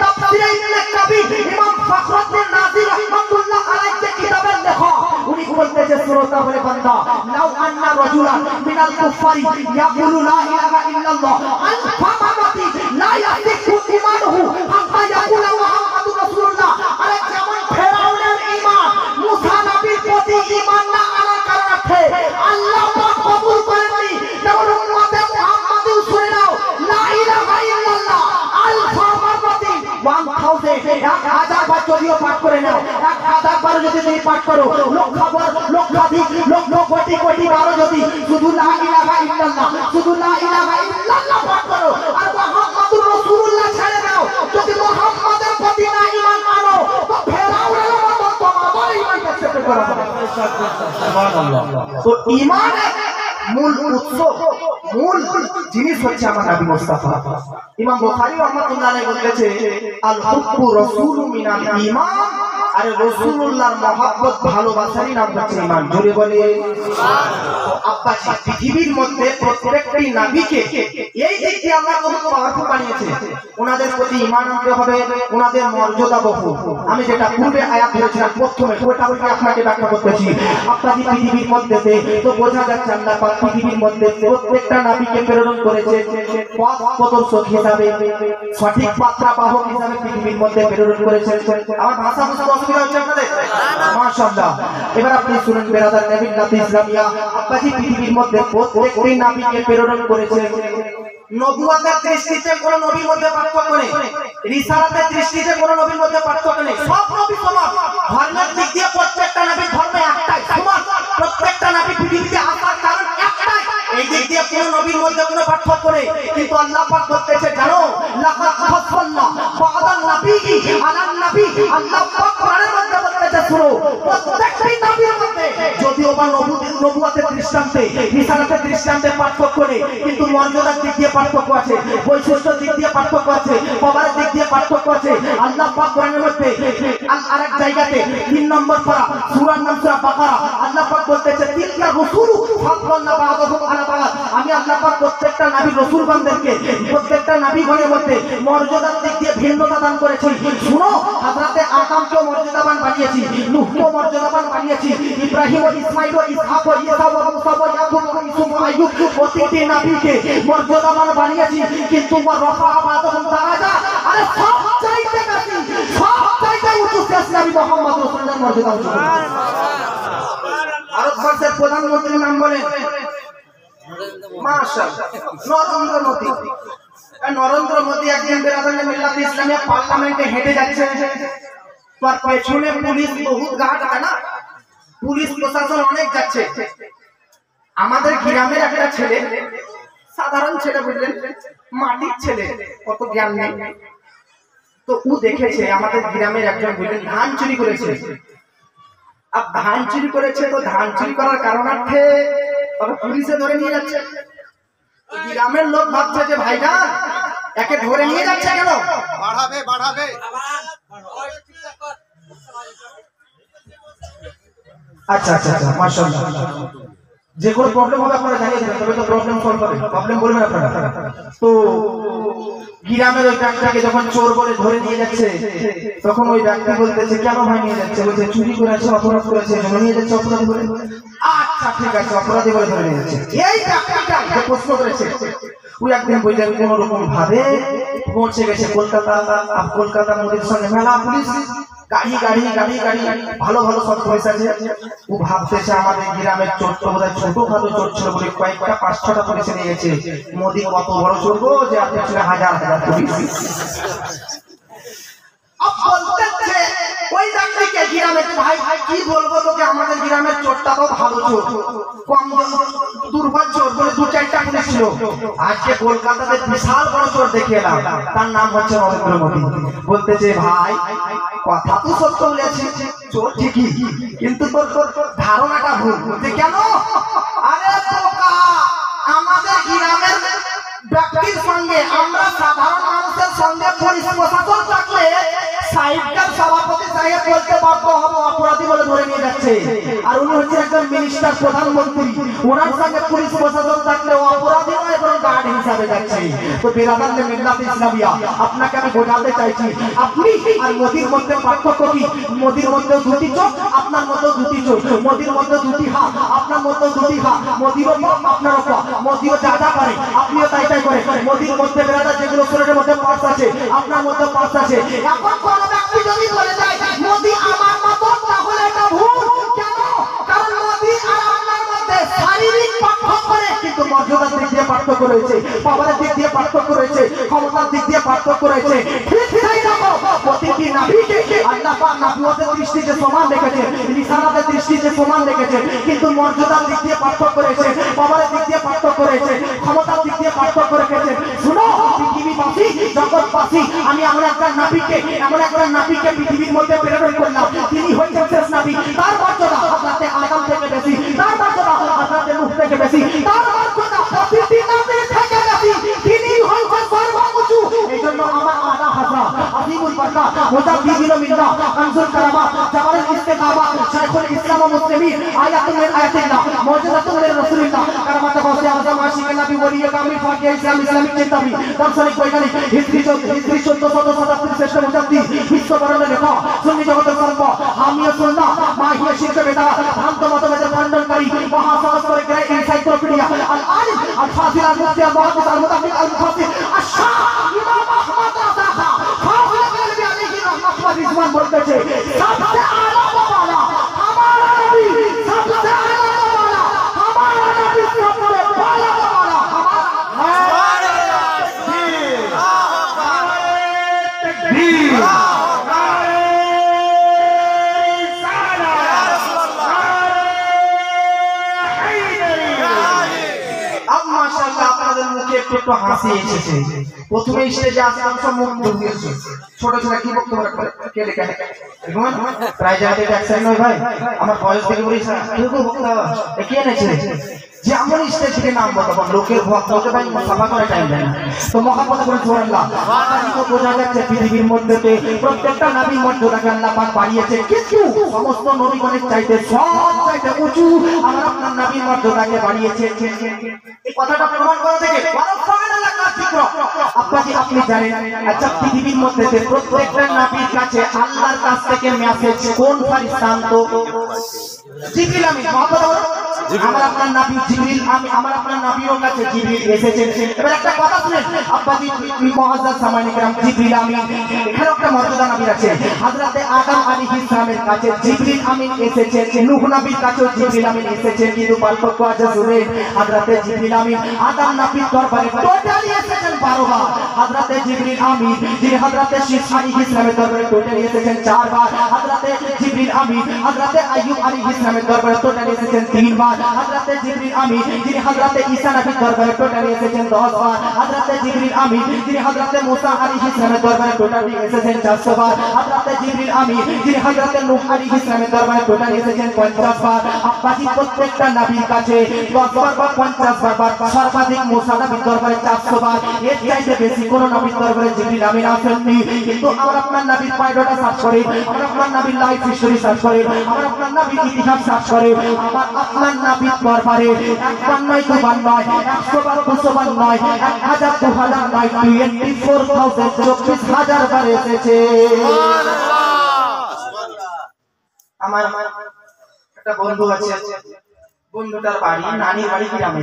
তাফসীরে ইবনে কবির ইমাম ফখরুদ্দিন নাযির রাহমাতুল্লাহ আলাইহি কিতাবের লেখা, উনি বলতেছে শ্রোতা বলে বান্দা, লাউ আন্না রাজুলান মিনাল কুফারি ইয়াকুলু লা ইলাহা ইল্লাল্লাহ আল-ফামাতি লা ইয়াসিকু ঈমানুহু হাত্তা ইয়াকুলা মুহাম্মাদুর রাসূলুল্লাহ। আরে যেমন ফেরাউনের ঈমান মুসা নবীর প্রতি ঈমান না আনার কারণে আল্লাহ পাক কবুল করেননি, তেমন উম্মতে মুহাম্মাদি শুনে নাও, লা ইলাহা ইল্লাল্লাহ আল-ফামাতি 1000 বার যদিও পাঠ করে নাও, 1000 বার যদি তুমি পাঠ করো, লক্ষাধিক লক্ষ কোটি কোটি বারো যদি শুধু লা ইলাহা ইল্লাল্লাহ, শুধু লা ইলাহা ইল্লাল্লাহ পাঠ করো, আর মুহাম্মাদুর রাসূলুল্লাহ ছেড়ে দাও, যদি মুহাম্মাদের প্রতি না ঈমান আনো, তো ফেরাউনের মত তোমাদের ঈমান অ্যাকসেপ্ট করা হবে। সুবহানাল্লাহ। তো ঈমানের মূল উৎস, মূল জিনিস হচ্ছে আমার নবী মুস্তাফা। ইমাম বুখারী রাহমাতুল্লাহ আলাইহি বলেছে আল হুব্বু রাসূলু মিনাল ঈমান, আরে রাসূলুল্লাহর মহব্বত ভালোবাসারই নাম হচ্ছে ঈমান। জোরে বলে আব্বাজি পৃথিবীর মধ্যে প্রত্যেকটি নবীকে এই দিক দিয়ে আল্লাহ বহুত পাওয়ারফুল বানিয়েছে। ওনাদের প্রতি ঈমান আনতে হবে, ওনাদের মর্যাদা বহু। আমি যেটা পূর্বে আয়াত ধরেছিলাম প্রথমে ওটা আপনাকে ব্যাখ্যা করতেছি। আপনাদের পৃথিবীর মধ্যে তো বোঝা যাচ্ছে আল্লাহ পাক পৃথিবীর মধ্যে প্রত্যেকটা নবীকে প্রেরণ করেছে পথ প্রদর্শক হিসাবে, সঠিক বার্তাবাহক হিসাবে পৃথিবীর মধ্যে প্রেরণ করেছেন। আমার ভাষা বুঝতে অসুবিধা হচ্ছে আপনাদের? মাশাআল্লাহ। এবার আপনি শুনেন বেরাদার নবী নাতি ইসলামিয়া, আব্বাজি পৃথিবীর মধ্যে প্রত্যেকটি নবীকে প্রেরণ করেছে। নবুয়তের দৃষ্টিতে কোন নবীর মধ্যে পার্থক্য নেই, রিসালাতের দৃষ্টিতে কোন নবীর মধ্যে পার্থক্য নেই। সব নবী সমান। ধর্মের দিক দিয়ে প্রত্যেকটা নবীর ধর্ম একটাই, সমান। প্রত্যেকটা নবী পৃথিবীতে আসার কারণ একটাই। এই দিক দিয়ে কোন নবীর মধ্যে কোনো পার্থক্য নেই। কিন্তু আল্লাহ পাক বলতেছে জানো, লাকাদ ফাসালনা বা'দান নাবিয়্যি আলান নবী। আল্লাহ পাক কোরআনের মধ্যে বলতেছে শুনো, প্রত্যেকটি নবীর মধ্যে যদিও বা নবুয়তের দৃষ্টান্তে, রিসালাতের দৃষ্টান্তে পার্থক্য নেই, কিন্তু মর্যাদার দিক দিয়ে পার্থক্য আছে, বৈশিষ্ট্যের দিক দিয়ে পার্থক্য আছে, পাওয়ারের দিক দিয়ে পার্থক্য আছে। আল্লাহ পাক কোরআনের মধ্যে আরেক জায়গাতে 3 নম্বর পারা সূরার নাম সূরা বাকারা, আল্লাহ পাক বলতেছে তিলকা রাসূলু ফাদলানা বা'দাহুম আলা বা'দ। আমি আল্লাহ পাক প্রত্যেকটা নবী রাসূলগণদেরকে প্রত্যেকটা নবীগণের মধ্যে মর্যাদার দিক দিয়ে ভিন্নতা দান করেছি। শুনো, হযরতে আদমকে মর্যাদাবান বানিয়েছি, নূহকে মর্যাদাবান বানিয়েছি, ইব্রাহিম ও ইসমাঈল ও ইসহাক ও ঈসা ও মুসা ও ইয়াকুব ও ইউসুফ ও আইয়ুব প্রতিটি নবীকে মর্যাদাবান বানিয়েছি। কিন্তু ওয়া রাফা বা'দাহুম দারাজা, আরে সব চাইতে বেশি, সব চাইতে উঁচু শেষ নবী মুহাম্মদ রাসূলুল্লাহর মর্যাদা উঁচু। ভারতবর্ষের প্রধানমন্ত্রীর নাম বলেন মাশাআল্লাহ নরেন্দ্র মোদী। নরেন্দ্র মোদী একদিন বেরাদার মিল্লাত ইসলামিয়া পার্লামেন্টে হেঁটে যাচ্ছে, তার পেছনে পুলিশ বহুত গার্ড আছে না, পুলিশ প্রশাসন অনেক যাচ্ছে। আমাদের গ্রামের একটা ছেলে, সাধারণ ছেলে বুঝলেন, মাটির ছেলে, কত জ্ঞান নেই, তো ও দেখেছে আমাদের গ্রামের একজন বুঝলেন ধান চুরি করেছে। আর ধান চুরি করেছে, তো ধান চুরি করার কারণার্থে পুলিশে ধরে নিয়ে যাচ্ছে। গ্রামের লোক ভাবছে যে ভাইজান একে ধরে নিয়ে যাচ্ছে কেন, বাড়াবে বাড়াবে। আচ্ছা আচ্ছা আচ্ছা মাশাআল্লাহ। যে কোনো প্রবলেম হবে আপনারা জানিয়ে দেবেন, তবে তো প্রবলেম সলভ হবে, প্রবলেম বলবেন আপনারা। তো গ্রামের ওই ব্যক্তিকে যখন চোর বলে ধরে নিয়ে যাচ্ছে, তখন ওই ব্যক্তি বলতেছে কেন ভাই নিয়ে যাচ্ছে, বলছে চুরি করেছে, অপরাধ করেছে, জন্য নিয়ে যাচ্ছে অপরাধী বলে। আচ্ছা ঠিক আছে, অপরাধী বলে ধরে নিয়ে যাচ্ছে। এই ব্যক্তিটা যে প্রশ্ন করেছে, ওই একদিন বললেন কোন রকম ভাবে পৌঁছে গেছে কলকাতা। আর কলকাতা মোদির সঙ্গে মেলা পুলিশ, গাড়ি গাড়ি গাড়ি গাড়ি ভালো ভালো সব পুলিশ আছে। ও ভাবতেছে আমাদের গ্রামের চোর তো বোধহয় ছোটখাটো চোর ছিল বলে কয়েকটা 5-6টা পুলিশে নিয়ে গেছে, মোদি কত বড় চোর গো যে আপনি ছিল হাজার হাজার পুলিশ। ওই ব্যক্তিকে গ্রামে ভাই ভাই কি বলবো তোকে, আমাদের গ্রামের চোরটা তো ভালো চোর, কম দুর্বল চোর বলে 2-4টা পুলিশ ছিল। আজকে কলকাতাতে বিশাল বড় চোর দেখে এলাম, তার নাম হচ্ছে নরেন্দ্র মোদী। বলতেছে ভাই কথা তো সত্য বলেছি, চোর ঠিকই, কিন্তু তোর ধারণাটা ভুল। বলতে কেন, আরে বোকা, আমাদের গ্রামের ব্যক্তির সঙ্গে আমরা সাধারণ মানুষের সঙ্গে পুলিশ প্রশাসন থাকলে সাইডকার সভাপতি সাহেব বলতে বাধ্য হবো অপরাধী বলে ধরে নিয়ে যাচ্ছে। আর উনি হচ্ছেন একজন মিনিস্টার, প্রধানমন্ত্রী, ওনার সঙ্গে পুলিশ প্রশাসন থাকলে অপরাধী নয় বরং গার্ড হিসাবে যাচ্ছে। তো বেরাদার মিল্লাত ইসলামিয়া, আপনাকে আমি বোঝাতে চাইছি আপনি আর মোদির মধ্যে পার্থক্য কি। মোদির মধ্যে 2টি চোখ, আপনার মধ্যে 2টি চোখ। মোদির মধ্যে 2টি হাত, আপনার মধ্যে 2টি হাত। মোদিরও পাপ, আপনারও পাপ। মোদিও যা যা করে আপনিও তাই তাই করে। মোদির মধ্যে বেরাদার যেগুলো শরীরের মধ্যে পার্টস আছে, আপনার মধ্যে পার্টস আছে। এখন কোন ব্যক্তি যদি বলে যায় মোদি আমার মতো, তাহলে এটা ভুল। কেন, কারণ মোদি আর আপনার মধ্যে শারীরিক পার্থক্য নেই, কিন্তু মর্যাদার দিক দিয়ে পার্থক্য রয়েছে, পাওয়ারের দিক দিয়ে পার্থক্য রয়েছে, ক্ষমতার দিক দিয়ে পার্থক্য রয়েছে। ঠিক তাই দেখো, প্রতিটি নবীকে আল্লাহ পাক নবুয়তের দৃষ্টিতে সমান রেখেছে, রিসালাতের দৃষ্টিতে সমান রেখেছে, কিন্তু মর্যাদার দিক দিয়ে পার্থক্য রয়েছে, পাওয়ারের দিক দিয়ে পার্থক্য রয়েছে, ক্ষমতার দিক দিয়ে পার্থক্য রেখেছে। শুনো পৃথিবীবাসী, জগৎবাসী, আমি এমন একটা নবীকে পৃথিবীর মধ্যে প্রেরণ করলাম, তিনি হচ্ছেন শেষ নবী। তার মর্যাদা হযরতে আদম থেকে বেশি, তার মর্যাদা হযরতে নূহ থেকে বেশি, তার মর্যাদা প্রতিটি নবীর থেকে বেশি। তিনি হচ্ছেন সর্বোচ্চ। এইজন্য আমার আলা হাজরা আজিমুল বারকাত মুজাদ্দিদুল মিল্লাহ আনজুল কারামা জামালুল ইস্তিকামা শাইখুল ইসলাম ওয়া মুসলিমিন আয়াতুল মিন আয়াতিল্লাহ মুজিজাতুল মিন রাসূলিল্লাহ কারামাত গাউসে আযম আশিক নবী ওলি কামিল ফাকিহ ইসলামিক চিন্তাবিদ দার্শনিক বৈজ্ঞানিক হিস্ট্রি 1477 শ্রেষ্ঠ মুজাদ্দিদ বিশ্ববরণের লেখক সুন্নি জগতের সর্ব হামিয়া সুন্নাহ মাহিয়া শিরক বেদাত ভ্রান্ত মতবাদের খণ্ডনকারী মহাসংস্কারক গ্রেট এনসাইক্লোপিডিয়া আল আলিম আল ফাজিল আল মুফতি আল মুহাদ্দিস আল মুতাফিক আল মুফাসসির আশ-শাহ ইমাম আহমদ রাজা ফাজিল আলাইহি আলাইহি রাহমাতুল্লাহ রিজওয়ান বলতেছে সবচেয়ে আলা ওয়ালা हमारा नबी सबसे आला वाला हमारा नबी सबसे आला वाला हमारा तकबीर अब माशाल्लाह আপনাদের মুখে একটু হাসি এসেছে প্রথমে স্টেজে আসলাম সব মুখ ধুয়েছে ছোট ছোট কি বক্তব্য করে কে লেখা দেখুন প্রায় জায়গাতে দেখছেন নয় ভাই আমার বয়স থেকে বলিস কেউ বক্তব্য কে এনেছে যে আমরা স্টেজ থেকে নাম বলবো লোকের ভক্তকে ভাই মুসাফা করে টাইম দেয় না তো মহাপদ করে সুবহানাল্লাহ আজ তো বোঝা যাচ্ছে পৃথিবীর মধ্যে প্রত্যেকটা নবীর মর্যাদাকে আল্লাহ পাক বাড়িয়েছে কিন্তু সমস্ত নবীগণের চাইতে সব চাইতে উঁচু আমার আপনার নবীর মর্যাদাকে বাড়িয়েছে এই কথাটা প্রমাণ করা থেকে আব্বাজি আপনি জানেন আচ্ছা পৃথিবীর মধ্যে প্রত্যেকটা নবীর কাছে আল্লাহর কাছ থেকে মেসেজ কোন ফেরেশতা আনতো জিবরিল আমিন মহাপদ আমার আপনার নবী জিবরিল আমি আমার আপনার নবীর কাছে জিবরিল এসেছেন এবার একটা কথা শুনেন আব্বাজি মুআজ্জাজ সামাইনে کرام জিবরিল আমিন এখানে একটা মর্যাদা নবীর আছে হযরতে আদম আলাইহিস সালামের কাছে জিবরিল আমিন এসেছেন নূহ নবীর কাছে জিবরিল আমিন এসেছেন কিন্তু পার্থক্য আছে শুনেন হযরতে জিবরিল আমিন আদম নবীর দরবারে টোটালি এসেছেন 12 বার হযরতে জিবরিল আমিন যিনি হযরতে শীস আলাইহিস সালামের দরবারে টোটালি এসেছেন 4 বার হযরতে জিবরিল আমিন হযরতে আইয়ুব আলাইহিস সালামের দরবারে টোটালি এসেছেন 3 বার হযরতে জিবরিল আমিন যিনি হযরতে ঈসা নবীর দরবারে টোটালি এসেছেন 10 বার হযরতে জিবরিল আমিন যিনি হযরতে মুসা আলাইহিস সালামের দরবারে টোটালি এসেছেন 400 বার হযরতে জিবরিল আমিন যিনি হযরতে নূহ আলাইহিস সালামের দরবারে টোটালি এসেছেন 50 বার আব্বাজি প্রত্যেকটা নবীর কাছে 10 বার বা 50 বার সর্বাধিক মুসা নবীর দরবারে 400 বার এর চাইতে বেশি কোন নবীর দরবারে জিবরিল আমিন আসেননি কিন্তু আমরা আপনার নবীর বায়োডাটা সার্চ করি আমরা আপনার নবীর লাইফ হিস্টরি সার্চ করি আমরা আপনার নবীর ইতিহাস সার্চ করি আমার আপনার নবীর দরবারে একবার নয় দুবার নয় 100 বার 200 বার নয় 1000 2000 নয় 24000 বার এসেছে আমার একটা বন্ধু আছে বন্ধুটার বাড়ি নানির বাড়ি গ্রামে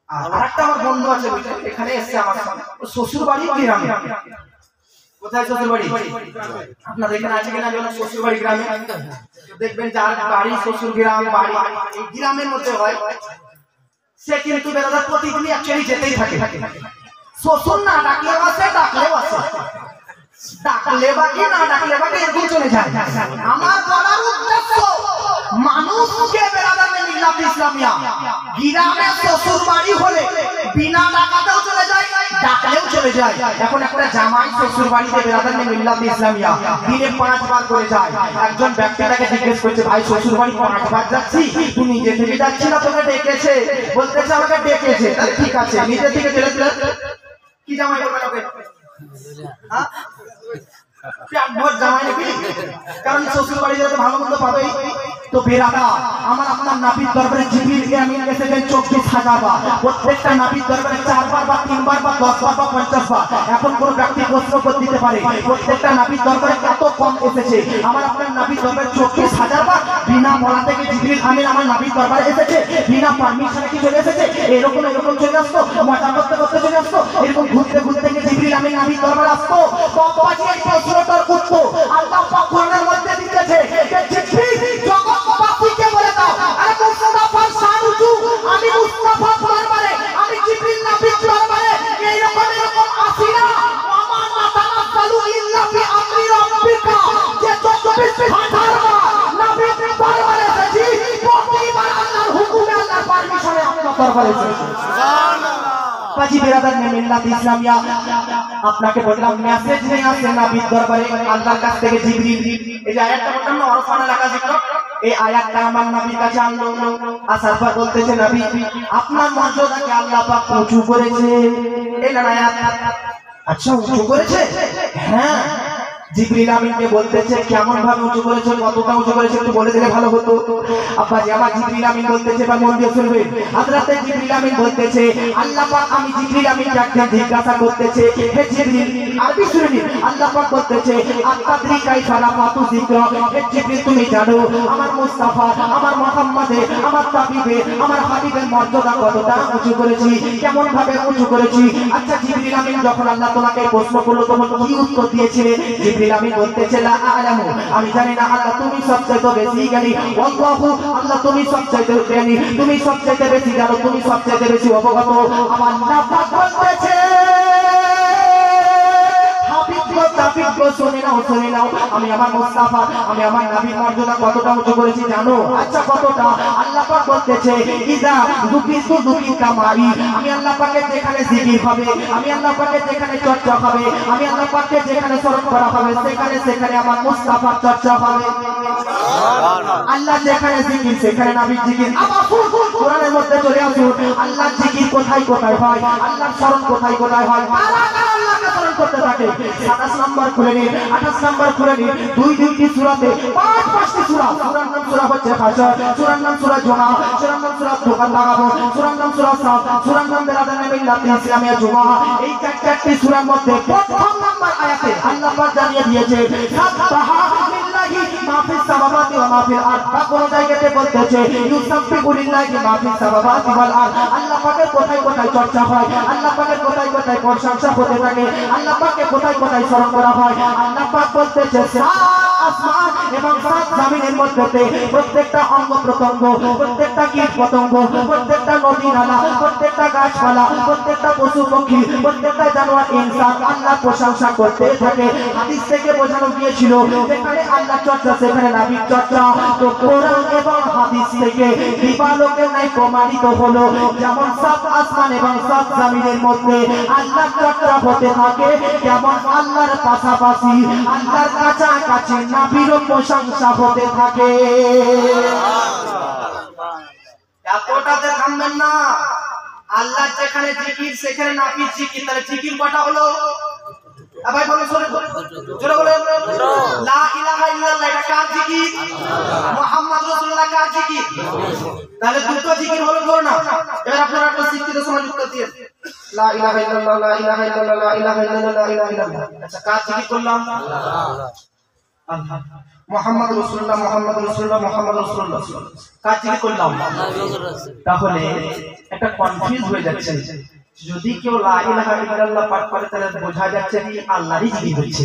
আর আরেকটা আমার বন্ধু আছে এখানে এসেছে আমার সামনে শ্বশুর বাড়ি গ্রামে কোথায় শ্বশুর বাড়ি আপনাদের এখানে আছে কিনা যেন শ্বশুর বাড়ি গ্রামে দেখবেন যার বাড়ি শ্বশুর গ্রাম বাড়ি এই গ্রামের মধ্যে হয় সে কিন্তু বেড়াদার প্রতিদিনই একচুয়ালি যেতেই থাকে শ্বশুর না ডাকলেও আসে ডাকলেও আসে ডাকলে বাকি না ডাকলে বাকি এরকম চলে যায় আমার বলার উদ্দেশ্য মানুষকে বেড়াদার মিল্লাত ইসলামিয়া গ্রামে শ্বশুর বাড়ি হলে বিনা ডাকাতেও চলে যায় ডাকলেও চলে যায় এখন একটা জামাই শ্বশুর বাড়িতে বেড়াদার মিল্লাত ইসলামিয়া দিনে 5 বার করে যায় একজন ব্যক্তি তাকে জিজ্ঞেস করছে ভাই শ্বশুর বাড়ি 5 বার যাচ্ছি তুই নিজে থেকে যাচ্ছি না তোকে ডেকেছে বলতেছে আমাকে ডেকেছে তাহলে ঠিক আছে নিজে থেকে চলে কি জামাই করবে ওকে হ্যাঁ প্যাকভর জামাই নাকি কারণ শ্বশুর বাড়ি যেতে ভালো মন্দ পাবেই তো বেরাদা আমার আপনার নবীর দরবারে জিবরিল আমিন এসেছেন 24000 বার প্রত্যেকটা নবীর দরবারে 4 বার বা 3 বার বা 10 বার বা 50 বার এখন কোন ব্যক্তি প্রশ্ন করতে দিতে পারে প্রত্যেকটা নবীর দরবারে কত কম এসেছে আমার আপনার নবীর দরবারে 24000 বার বিনা বলা থেকে জিবরিল আমিন আমার নবীর দরবারে এসেছে বিনা পারমিশনে কি চলে এসেছে এরকম চলে আসতো মজা করতে করতে চলে আসতো এরকম ঘুরতে ঘুরতে কি জিবরিল আমিন নবীর দরবারে আসতো তো বাকি এই প্রশ্নটার উত্তর আল্লাহ পাক কোরআনের মধ্যে দিতেছে যে জিবরিল জগৎবাসীকে বলে দাও আরে মুস্তাফার শান উঁচু আমি মুস্তাফার দরবারে আমি জিবরিল নবীর দরবারে এরকম আসি না ওমা নাতানাসালু ইল্লা ফি আমরি রাব্বিকা যে 24000 বার নবীর দরবারে এসেছি প্রতিবার আল্লাহর হুকুমে আল্লাহর পারমিশনে আপনার দরবারে এসেছি সুবহানাল্লাহ পাজি বেরাদার মিল্লাত ইসলামিয়া আপনাকে বললাম মেসেজ নিয়ে আসে নবীর দরবারে আল্লাহর কাছ থেকে জিবরিল এই যে আয়াতটা বললাম না ওরফানা লাগা জিক্র এই আয়াতটা আমার নবীর কাছে আনলো আসার পর বলতেছে নবী আপনার মর্যাদাকে আল্লাহ পাক উঁচু করেছে এই না আয়াত আচ্ছা উঁচু করেছে? হ্যাঁ, জিবরিল আমিনকে বলতেছে কেমন ভাবে উঁচু করেছে, কতটা উঁচু করেছে একটু বলে দিলে ভালো হতো। আব্বাজি আমার জিবরিল আমিন বলতেছে, বা মন দিয়ে শুনবেন, হযরতে জিবরিল আমিন বলতেছে আল্লাহ পাক, আমি জিবরিল আমিনকে একটা জিজ্ঞাসা করতেছে, হে জিবরিল, আরবি শুনুন, আল্লাহ পাক বলতেছে আত্তাদরি কাইফা রাফাতু যিকরা, হে জিবরিল তুমি জানো আমার মুস্তাফা, আমার মুহাম্মাদের, আমার তাবিবে, আমার হাবিবের মর্যাদা কতটা উঁচু করেছি, কেমন ভাবে উঁচু করেছি। আচ্ছা জিবরিল আমিন যখন আল্লাহ তোমাকে প্রশ্ন করলো তখন কি উত্তর দিয়েছিলে? জিবরিল আমিন বলতেছে লা আ'লামু, আমি জানি না আল্লাহ তুমি সবচেয়ে বেশি জ্ঞানী, আল্লাহু আল্লাহ তুমি সবচেয়ে জ্ঞানী, তুমি সবচেয়ে বেশি জানো, তুমি সবচেয়ে বেশি অবগত। আমার আল্লাহ পাক বলতেছে শুনে নাও, আমি আমার মুস্তাফা, আমি আমার নবীর মর্যাদা কতটা উঁচু করেছি জানো? আচ্ছা কতটা? আল্লাহ পাক বলতেছে ইযা যুকিরতু যুকিরকা মাই, আমি আল্লাহ পাকের যেখানে জিকির হবে, আমি আল্লাহ পাকের যেখানে চর্চা হবে, আমি আল্লাহ পাকের যেখানে স্মরণ করা হবে, সেখানে আমার মুস্তাফার চর্চা হবে। আল্লাহ যেখানে জিকির সেখানে নবীর জিকির। আবার কোরআনের মধ্যে চলে আসুন, আল্লাহর জিকির কোথায় কোথায় হয়, আল্লাহর স্মরণ কোথায় কোথায় হয়, আল্লাহকে স্মরণ করতে থাকে। 27 নম্বর খুলে নিন, 28 নম্বর খুলে নিন, দুইটি সূরাতে পাঁচটি সূরা, সূরার নাম সূরা হচ্ছে হাশর, সূরার নাম সূরা জুমা, সূরার নাম সূরা দোকান লাগাবো, সূরার নাম সূরা সাফ, সূরার নাম বেরাদানে মিল্লাত ইসলামিয়া জুমা। এই চারটি সূরার মধ্যে প্রথম নাম্বার আয়াতে আল্লাহ পাক জানিয়ে দিয়েছে সাবহাহা লিল্লাহি মা ফিস সামাওয়াতি ওয়া মা ফিল আরদ। বা কোন জায়গাতে বলতেছে ইউসাব্বিহু লিল্লাহি মা ফিস সামাওয়াতি ওয়াল আরদ। আল্লাহ পাকের কোথায় কোথায় চর্চা হয়, আল্লাহ পাকের কোথায় কোথায় প্রশংসা হতে থাকে, আল্লাহ পাককে কোথায় কোথায় স্মরণ করা হয়। আল্লাহ পাক বলতেছে সাত আসমান এবং সাত জমিনের মধ্যে প্রত্যেকটা অঙ্গ প্রত্যঙ্গ, প্রত্যেকটা কীট পতঙ্গ, প্রত্যেকটা নদী নালা, প্রত্যেকটা গাছপালা, প্রত্যেকটা পশু পক্ষী, প্রত্যেকটা জানোয়ার ইনসান আল্লাহ প্রশংসা করতে থাকে। হাদিস থেকে বোঝানো গিয়েছিল যেখানে আল্লাহ চর্চা সেখানে নবীর চর্চা। তো কোরআন এবং হাদিস থেকে দিবালোকের ন্যায় প্রমাণিত হলো যেমন সাত আসমান এবং সাত জমিনের মধ্যে আল্লাহর চর্চা হতে থাকে, যেমন আল্লাহর পাশাপাশি আল্লাহর কাছাকাছি নবীর প্রশংসা হতে থাকে। এতটাতে থামবেন না। আল্লাহ যেখানে জিকির সেখানে নবীর জিকির, তাহলে জিকির কটা হলো? ভাই বলো, জোরে বলে। লা ইলাহা ইল্লাল্লাহ এটা কার জিকির? মুহাম্মদ রাসূলুল্লাহ কার জিকির? তাহলে দুটো জিকির হলো, বলো না। এবার আপনারা একটা শিক্ষিত সমাজ উত্তর দিয়ে লা ইলাহা ইল্লাল্লাহ, লা ইলাহা ইল্লাল্লাহ, লা ইলাহা ইল্লাল্লাহ, লা ইলাহা ইল্লাল্লাহ। আচ্ছা কার জিকির করলাম? আল্লাহ। মুহাম্মদ রাসূলুল্লাহ, মুহাম্মদ রাসূলুল্লাহ, মুহাম্মদ রাসূলুল্লাহ কার জিকির করলাম? তাহলে একটা কনফিউজ হয়ে যাচ্ছে। যদি কেউ লা ইলাহা ইল্লাল্লাহ পাঠ করে তাহলে বোঝা যাচ্ছে যে আল্লাহরই জিকির হচ্ছে,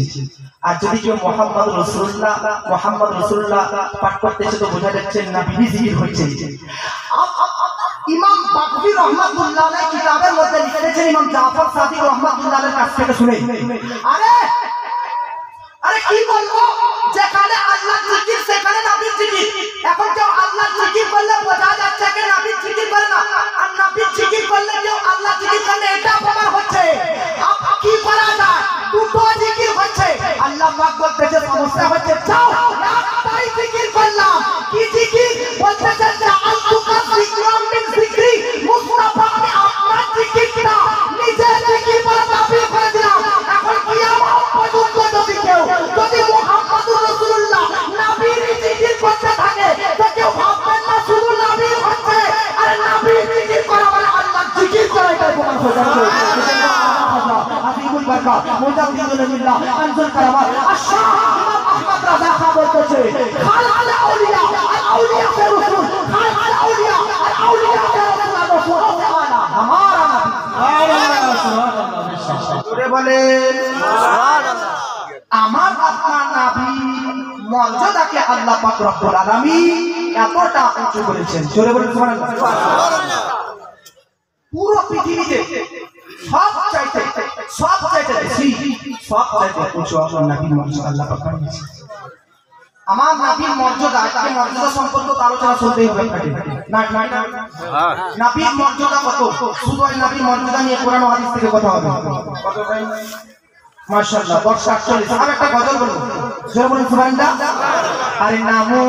আর যদি কেউ মুহাম্মদ রাসূলুল্লাহ পাঠ করতেছে তো বোঝা যাচ্ছে নবীর জিকির হচ্ছে। ইমাম বাকরি রহমাতুল্লাহ আলাইহি কিতাবের মধ্যে লিখেছেন, ইমাম জাফর সাদিক রহমাতুল্লাহ আলাইহির কাছ থেকে শুনে, আরে কি বলবো, যেখানে আল্লাহর জিকির সেখানে নবীর জিকির। এখন কেউ আল্লাহর জিকির করলে বোঝা যাচ্ছে যে নবীর জিকির করে না, আর নবীর জিকির করলে কেউ আল্লাহর জিকির করলে এটা প্রমাণ হচ্ছে। কি করা যায়? দুটো জিকির হচ্ছে। আল্লাহ পাক বলতেছে সমস্যা হচ্ছে যাও একটাই জিকির করলাম। কি জিকির? বলতেছে যে আল্লাহর জিকির মিন জিকরি মুস্তাফা, আমি আপনার জিকিরটা নিজের জিকির বলে দাবি করে দিলাম। এখন কিয়ামত পর্যন্ত যদি মুহাম্মদুর রাসূলুল্লাহ নবীর জিকির করতে থাকে তো কেউ ভাববেন না শুধু নবীর হচ্ছে, আরে নবীর জিকির করা মানে আল্লাহর জিকির করা, এটাই প্রমাণ হয়ে যাচ্ছে। আজিমুল বারকা মুজাদ্দিদুল মিল্লাহ আনজুল কারামাত আশরাফ ইমাম আহমদ রাজা খান বলতেছে খালাল আউলিয়া আল আউলিয়া কে রাসূল, খালাল আউলিয়া আল আউলিয়া কে রাসূল, সুবহানাল্লাহ हमारा नबी। सुबहानाल्लाह। জোরে বলেন সুবহানাল্লাহ। আমার আপনার নবী মর্যাদাকে আল্লাহ পাক রব্বুল আলামিন এতটা উঁচু করেছেন। জোরে বলেন সুবহানাল্লাহ। পুরো পৃথিবীতে সবচাইতে বেশি সবচাইতে উঁচু আমার নবীর মর্যাদা আল্লাহ পাক বানিয়েছেন। আমার নবীর মর্যাদা, আজকে মর্যাদা সম্পর্কে আলোচনা চলতেই হবে না। নবীর মর্যাদা কত? শুধু ওই নবীর মর্যাদা নিয়ে কোরআন ও হাদিস থেকে কথা হবে। কত ভাই? মাশাআল্লাহ 10:48। আর একটা গজল বলবো, জোরে বলুন সুবহানাল্লাহ। আরে নামো